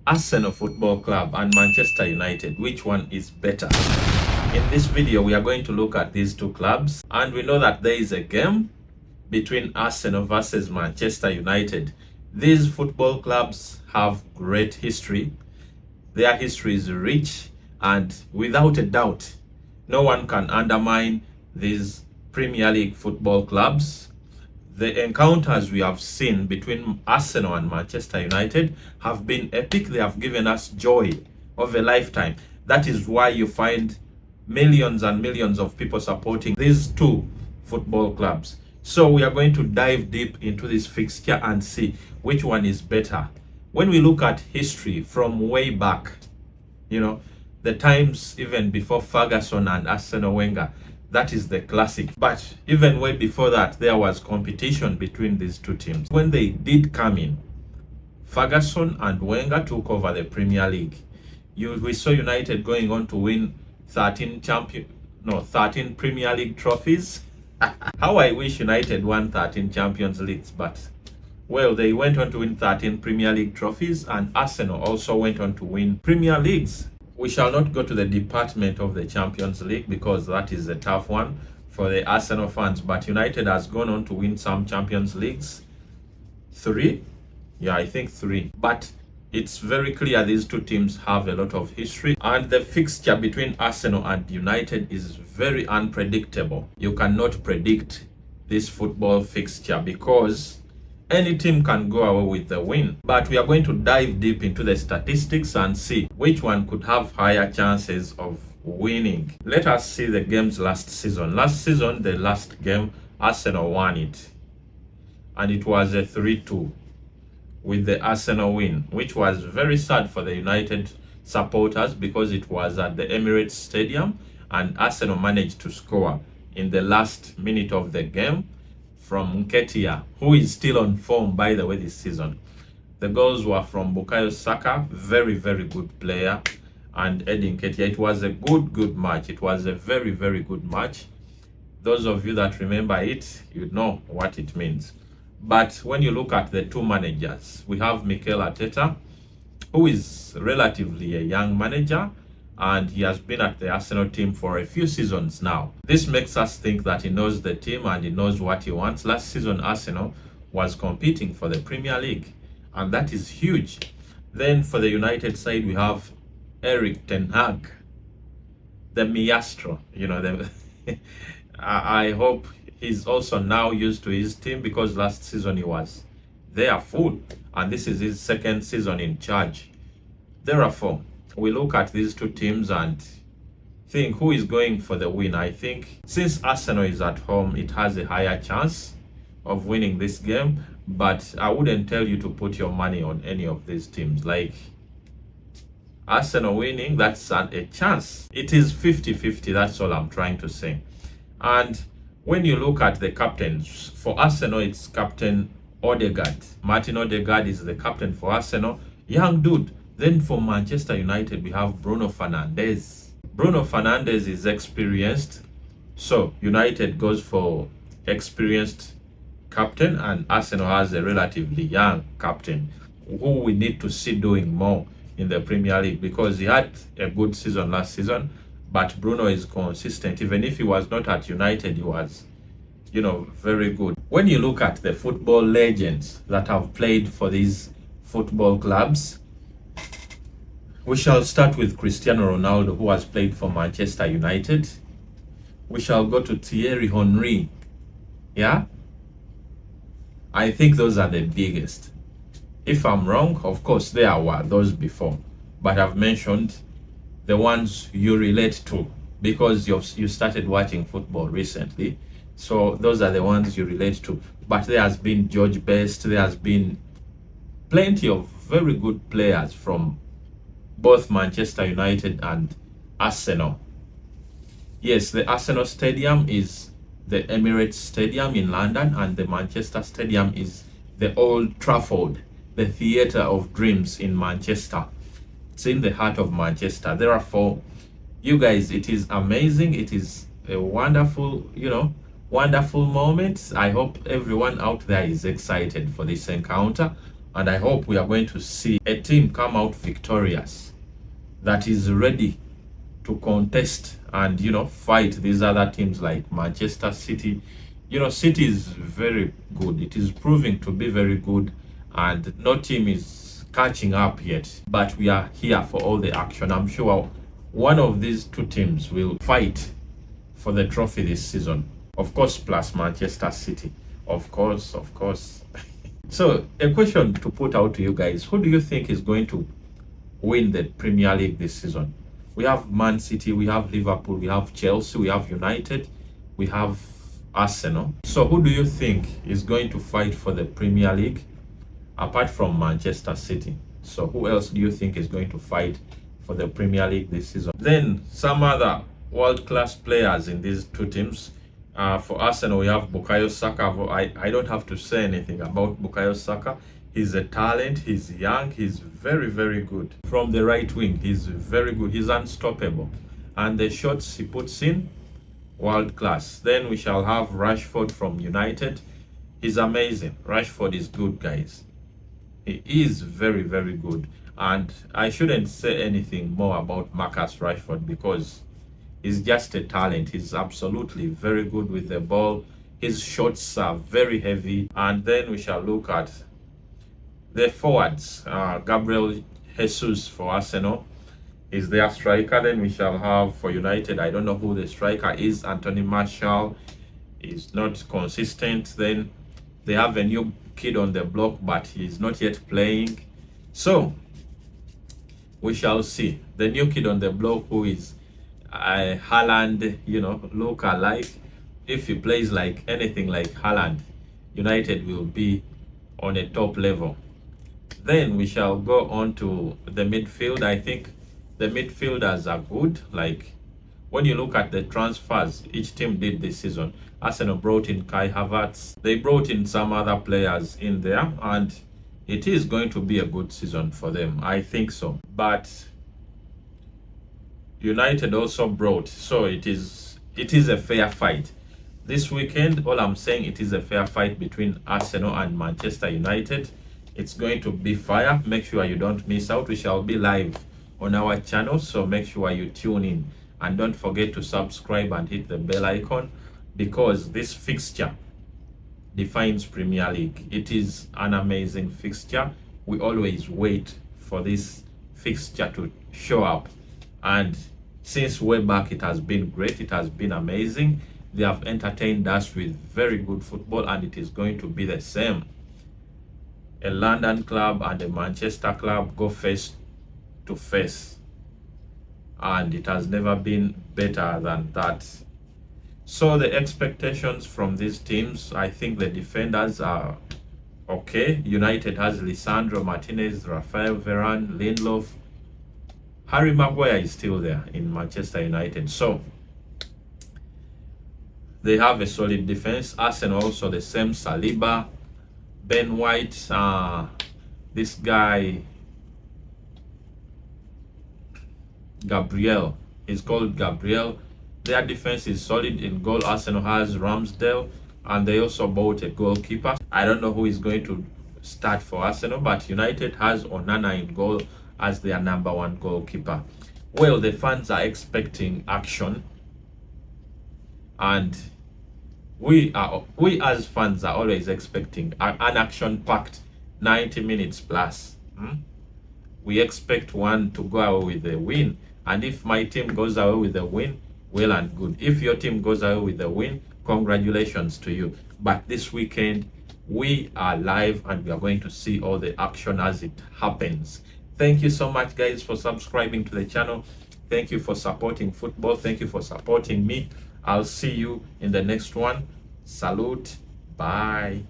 Arsenal Football Club and Manchester United, which one is better? In this video, we are going to look at these two clubs, and we know that there is a game between Arsenal versus Manchester United. These football clubs have great history. Their history is rich, and without a doubt, no one can undermine these Premier League football clubs. The encounters we have seen between Arsenal and Manchester United have been epic. They have given us joy of a lifetime. That is why you find millions and millions of people supporting these two football clubs. So we are going to dive deep into this fixture and see which one is better. When we look at history from way back, the times even before Ferguson and Arsene Wenger, that is the classic. But even way before that, there was competition between these two teams. When they did come in, Ferguson and Wenger took over the Premier League. We saw United going on to win 13 Premier League trophies. How I wish United won 13 Champions Leagues, but well, they went on to win 13 Premier League trophies, and Arsenal also went on to win Premier Leagues. We shall not go to the department of the Champions League because that is a tough one for the Arsenal fans. But United has gone on to win some Champions Leagues. 3? Yeah, I think 3. But it's very clear these two teams have a lot of history. And the fixture between Arsenal and United is very unpredictable. You cannot predict this football fixture because any team can go away with the win. But we are going to dive deep into the statistics and see which one could have higher chances of winning. Let us see the games last season. Last season, the last game, Arsenal won it. And it was a 3-2 with the Arsenal win, which was very sad for the United supporters because it was at the Emirates Stadium and Arsenal managed to score in the last minute of the game from Nketiah, who is still on form, by the way, this season. The goals were from Bukayo Saka, very, very good player, and Eddie Nketiah. It was a good match. It was a very, very good match. Those of you that remember it, you know what it means. But when you look at the two managers, we have Mikel Arteta, who is relatively a young manager, and he has been at the Arsenal team for a few seasons now. This makes us think that he knows the team and he knows what he wants. Last season, Arsenal was competing for the Premier League, and that is huge. Then for the United side, we have Erik ten Hag, the Maestro. I hope he's also now used to his team because last season he was there full, and this is his second season in charge. Therefore, we look at these two teams and think who is going for the win. I think since Arsenal is at home, it has a higher chance of winning this game, but I wouldn't tell you to put your money on any of these teams. Like Arsenal winning, that's a chance. It is 50-50, that's all I'm trying to say. And when you look at the captains, for Arsenal, it's Captain Odegaard. Martin Odegaard is the captain for Arsenal. Young dude. Then for Manchester United, we have Bruno Fernandes. Bruno Fernandes is experienced. So United goes for experienced captain, and Arsenal has a relatively young captain who we need to see doing more in the Premier League because he had a good season last season. But Bruno is consistent. Even if he was not at United, he was, very good. When you look at the football legends that have played for these football clubs, we shall start with Cristiano Ronaldo, who has played for Manchester United. We shall go to Thierry Henry. Yeah? I think those are the biggest. If I'm wrong, of course, there were those before. But I've mentioned the ones you relate to because you started watching football recently. So those are the ones you relate to. But there has been George Best. There has been plenty of very good players from both Manchester United and Arsenal. Yes, the Arsenal Stadium is the Emirates Stadium in London, and the Manchester Stadium is the Old Trafford, the Theatre of Dreams in Manchester. It's in the heart of Manchester. Therefore, you guys, it is amazing. It is a wonderful, wonderful moment. I hope everyone out there is excited for this encounter. And I hope we are going to see a team come out victorious that is ready to contest and, fight these other teams like Manchester City. City is very good. It is proving to be very good, and no team is catching up yet. But we are here for all the action. I'm sure one of these two teams will fight for the trophy this season. Of course, plus Manchester City. Of course. So, a question to put out to you guys. Who do you think is going to win the Premier League this season? We have Man City, we have Liverpool, we have Chelsea, we have United, we have Arsenal. So who do you think is going to fight for the Premier League apart from Manchester City? So who else do you think is going to fight for the Premier League this season? Then some other world-class players in these two teams. For Arsenal, we have Bukayo Saka. I don't have to say anything about Bukayo Saka. He's a talent, he's young, he's very, very good. From the right wing, he's very good, he's unstoppable. And the shots he puts in, world class. Then we shall have Rashford from United. He's amazing. Rashford is good, guys. He is very, very good. And I shouldn't say anything more about Marcus Rashford because he's just a talent. He's absolutely very good with the ball. His shots are very heavy. And then we shall look at the forwards. Gabriel Jesus for Arsenal is their striker. Then we shall have for United, I don't know who the striker is. Anthony Martial is not consistent. Then they have a new kid on the block, but he's not yet playing. So we shall see. The new kid on the block, who is Haaland, look alike. If he plays like anything like Haaland, United will be on a top level. Then we shall go on to the midfield. I think the midfielders are good. Like when you look at the transfers each team did this season, Arsenal brought in Kai Havertz. They brought in some other players in there, and it is going to be a good season for them. I think so. But United also brought, so it is a fair fight. This weekend, all I'm saying, it is a fair fight between Arsenal and Manchester United. It's going to be fire. Make sure you don't miss out. We shall be live on our channel, so make sure you tune in. And don't forget to subscribe and hit the bell icon, because this fixture defines Premier League. It is an amazing fixture. We always wait for this fixture to show up. And since way back, it has been great. It has been amazing. They have entertained us with very good football, and it is going to be the same. A London club and a Manchester club go face to face, and it has never been better than that. So the expectations from these teams, I think the defenders are okay. United has Lisandro Martinez, Rafael Varane, Lindelof. Harry Maguire is still there in Manchester United. So they have a solid defense. Arsenal also the same. Saliba, Ben White, this guy Gabriel, is called Gabriel. Their defense is solid. In goal, Arsenal has Ramsdale, and they also bought a goalkeeper. I don't know who is going to start for Arsenal, but United has Onana in goal as their #1 goalkeeper. Well, the fans are expecting action, and we as fans are always expecting an action-packed 90 minutes plus. We expect one to go away with a win, and if my team goes away with a win, well and good. If your team goes away with a win, congratulations to you. But this weekend, we are live, and we are going to see all the action as it happens. Thank you so much, guys, for subscribing to the channel. Thank you for supporting football. Thank you for supporting me. I'll see you in the next one. Salute. Bye.